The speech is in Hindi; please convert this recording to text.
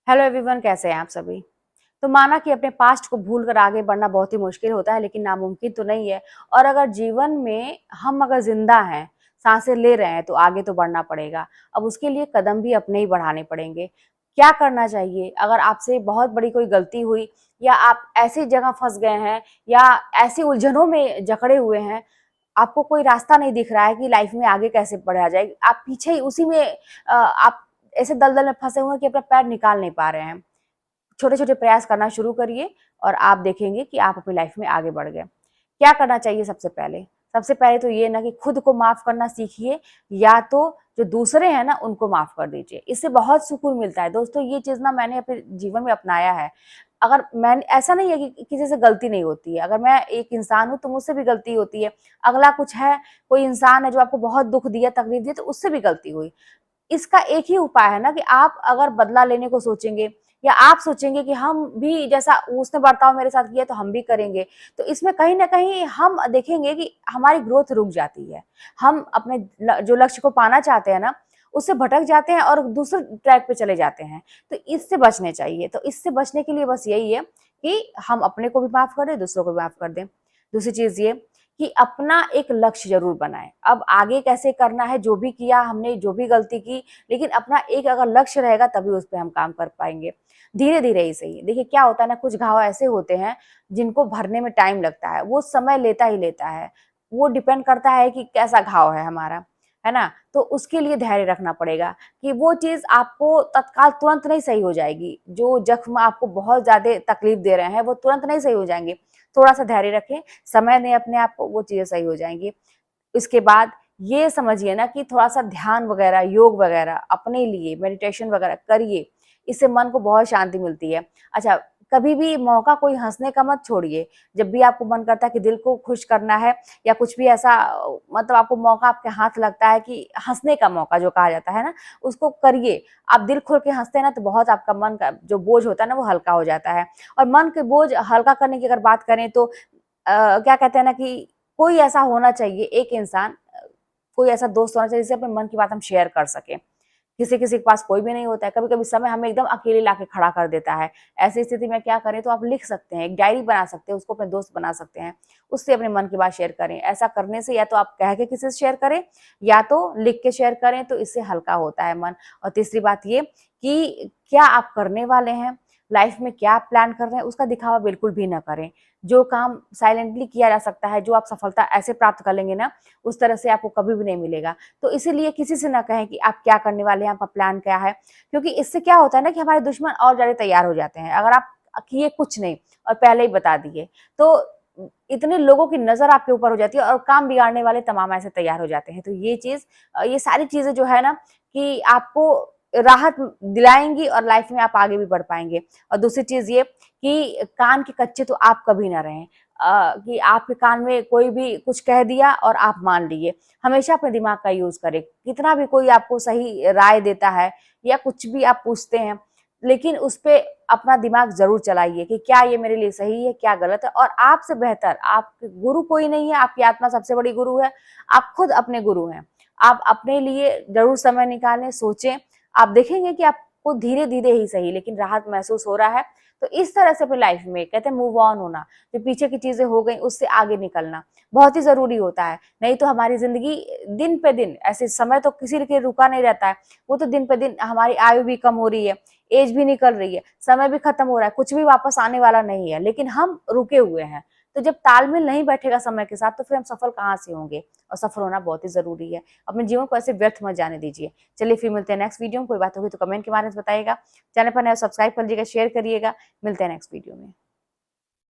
हेलो एवरीवन, कैसे हैं आप सभी। तो माना कि अपने पास्ट को भूल कर आगे बढ़ना बहुत ही मुश्किल होता है, लेकिन नामुमकिन तो नहीं है। और अगर जीवन में हम अगर जिंदा हैं, सांसें ले रहे हैं, तो आगे तो बढ़ना पड़ेगा। अब उसके लिए कदम भी अपने ही बढ़ाने पड़ेंगे। क्या करना चाहिए? अगर आपसे बहुत बड़ी कोई गलती हुई, या आप ऐसी जगह फंस गए हैं, या ऐसी उलझनों में जकड़े हुए हैं, आपको कोई रास्ता नहीं दिख रहा है कि लाइफ में आगे कैसे बढ़ा जाए, आप पीछे ही उसी में आप ऐसे दलदल में फंसे हुए हैं कि अपना पैर निकाल नहीं पा रहे हैं। छोटे छोटे प्रयास करना शुरू करिए और आप देखेंगे कि आप अपनी लाइफ में आगे बढ़ गए। क्या करना चाहिए? सबसे पहले तो ये ना कि खुद को माफ करना सीखिए, या तो जो दूसरे हैं ना उनको माफ कर दीजिए। इससे बहुत सुकून मिलता है दोस्तों। ये चीज ना मैंने अपने जीवन में अपनाया है। अगर मैंने, ऐसा नहीं है कि किसी से गलती नहीं होती है, अगर मैं एक इंसान हूं तो मुझसे भी गलती होती है। अगला कुछ है, कोई इंसान है जो आपको बहुत दुख दिया, तकलीफ दिया, तो उससे भी गलती हुई। इसका एक ही उपाय है ना कि आप अगर बदला लेने को सोचेंगे, या आप सोचेंगे कि हम भी जैसा उसने बर्ताव मेरे साथ किया तो हम भी करेंगे, तो इसमें कहीं ना कहीं हम देखेंगे कि हमारी ग्रोथ रुक जाती है। हम अपने जो लक्ष्य को पाना चाहते हैं ना, उससे भटक जाते हैं और दूसरे ट्रैक पे चले जाते हैं। तो इससे बचने चाहिए। तो इससे बचने के लिए बस यही है कि हम अपने को भी माफ कर दें, दूसरों को भी माफ कर दें। दूसरी चीज ये कि अपना एक लक्ष्य जरूर बनाएं। अब आगे कैसे करना है, जो भी किया हमने, जो भी गलती की, लेकिन अपना एक अगर लक्ष्य रहेगा तभी उस पर हम काम कर पाएंगे। धीरे धीरे ही सही। देखिए क्या होता है ना, कुछ घाव ऐसे होते हैं जिनको भरने में टाइम लगता है, वो समय लेता ही लेता है। वो डिपेंड करता है कि कैसा घाव है हमारा, है ना। तो उसके लिए धैर्य रखना पड़ेगा कि वो चीज आपको तत्काल तुरंत नहीं सही हो जाएगी। जो जख्म आपको बहुत ज्यादा तकलीफ दे रहे हैं वो तुरंत नहीं सही हो जाएंगे। थोड़ा सा धैर्य रखें, समय दें अपने आप को, वो चीजें सही हो जाएंगी। इसके बाद ये समझिए ना कि थोड़ा सा ध्यान वगैरह, योग वगैरह अपने लिए मेडिटेशन वगैरह करिए। इससे मन को बहुत शांति मिलती है। अच्छा, कभी भी मौका कोई हंसने का मत छोड़िए। जब भी आपको मन करता है कि दिल को खुश करना है, या कुछ भी ऐसा, मतलब आपको मौका आपके हाथ लगता है कि हंसने का मौका जो कहा जाता है ना, उसको करिए। आप दिल खोल के हंसते हैं ना, तो बहुत आपका मन का जो बोझ होता है ना वो हल्का हो जाता है। और मन के बोझ हल्का करने की अगर बात करें तो क्या कहते हैं ना कि कोई ऐसा होना चाहिए, एक इंसान, कोई ऐसा दोस्त होना चाहिए जिससे अपने मन की बात हम शेयर कर सकें। किसी किसी के पास कोई भी नहीं होता है। कभी कभी समय हमें एकदम अकेले लाके खड़ा कर देता है। ऐसी स्थिति में क्या करें? तो आप लिख सकते हैं, एक डायरी बना सकते हैं, उसको अपने दोस्त बना सकते हैं। उससे अपने मन की बात शेयर करें। ऐसा करने से या तो आप कह के किसी से शेयर करें, या तो लिख के शेयर करें, तो इससे हल्का होता है मन। और तीसरी बात ये कि क्या आप करने वाले हैं, लाइफ में क्या आप प्लान कर रहे हैं, उसका दिखावा बिल्कुल भी ना करें। जो काम साइलेंटली किया जा सकता है, जो आप सफलता ऐसे प्राप्त कर लेंगे ना, उस तरह से आपको कभी भी नहीं मिलेगा। तो इसीलिए किसी से ना कहें कि आप क्या करने वाले हैं, आपका प्लान क्या है। क्योंकि इससे क्या होता है ना कि हमारे दुश्मन और ज्यादा तैयार हो जाते हैं। अगर आप किए कुछ नहीं और पहले ही बता दिए, तो इतने लोगों की नजर आपके ऊपर हो जाती है, और काम बिगाड़ने वाले तमाम ऐसे तैयार हो जाते हैं। तो ये चीज, ये सारी चीजें जो है ना कि आपको राहत दिलाएंगी, और लाइफ में आप आगे भी बढ़ पाएंगे। और दूसरी चीज ये कि कान के कच्चे तो आप कभी ना रहें। कि आपके कान में कोई भी कुछ कह दिया और आप मान लिए। हमेशा अपने दिमाग का यूज करें। कितना भी कोई आपको सही राय देता है, या कुछ भी आप पूछते हैं, लेकिन उस पे अपना दिमाग जरूर चलाइए कि क्या ये मेरे लिए सही है, क्या गलत है। और आपसे बेहतर आपके गुरु कोई नहीं है। आपकी आत्मा सबसे बड़ी गुरु है। आप खुद अपने गुरु हैं। आप अपने लिए जरूर समय निकालें, सोचें। आप देखेंगे कि आपको धीरे धीरे ही सही, लेकिन राहत महसूस हो रहा है। तो इस तरह से अपनी लाइफ में, कहते हैं, मूव ऑन होना। जो पीछे की चीजें हो गई उससे आगे निकलना बहुत ही जरूरी होता है। नहीं तो हमारी जिंदगी दिन पे दिन, ऐसे समय तो किसी के रुका नहीं रहता है। वो तो दिन पे दिन हमारी आयु भी कम हो रही है, एज भी निकल रही है, समय भी खत्म हो रहा है, कुछ भी वापस आने वाला नहीं है, लेकिन हम रुके हुए हैं। तो जब तालमेल नहीं बैठेगा समय के साथ, तो फिर हम सफल कहाँ से होंगे। और सफल होना बहुत ही जरूरी है। अपने जीवन को ऐसे व्यर्थ मत जाने दीजिए। चलिए फिर मिलते हैं नेक्स्ट वीडियो में। कोई बात होगी तो कमेंट के माध्यम से बताइएगा। चैनल पर नया सब्सक्राइब कर लीजिएगा, शेयर करिएगा। मिलते हैं नेक्स्ट वीडियो में।